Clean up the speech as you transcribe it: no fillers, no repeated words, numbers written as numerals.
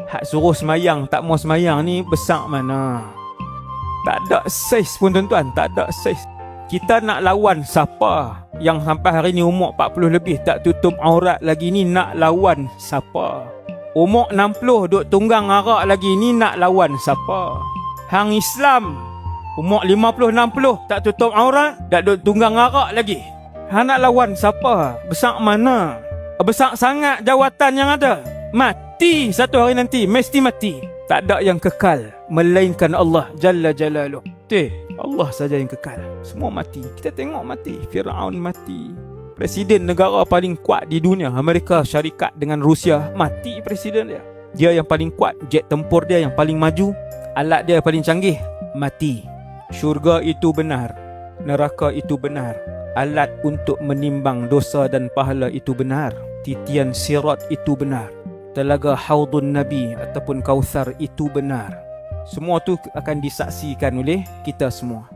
Hak suruh semayang tak mau semayang ni besar mana? Tak ada saiz pun tuan-tuan, tak ada saiz. Kita nak lawan siapa yang sampai hari ni umur 40 lebih tak tutup aurat lagi ni, nak lawan siapa? Umur 60 duk tunggang arak lagi ni, nak lawan siapa? Hang Islam umur 50-60 tak tutup aurat, tak duk tunggang arak lagi. Hang nak lawan siapa? Besar mana? Besar sangat jawatan yang ada. Mati satu hari nanti, mesti mati. Tak ada yang kekal melainkan Allah Jalla Jalaluh. Allah saja yang kekal. Semua mati. Kita tengok mati. Firaun mati. Presiden negara paling kuat di dunia, Amerika Syarikat dengan Rusia, mati presiden dia. Dia yang paling kuat, jet tempur dia yang paling maju, alat dia yang paling canggih, mati. Syurga itu benar, neraka itu benar, alat untuk menimbang dosa dan pahala itu benar, titian sirat itu benar, telaga haudun Nabi ataupun Kautsar itu benar. Semua tu akan disaksikan oleh kita semua.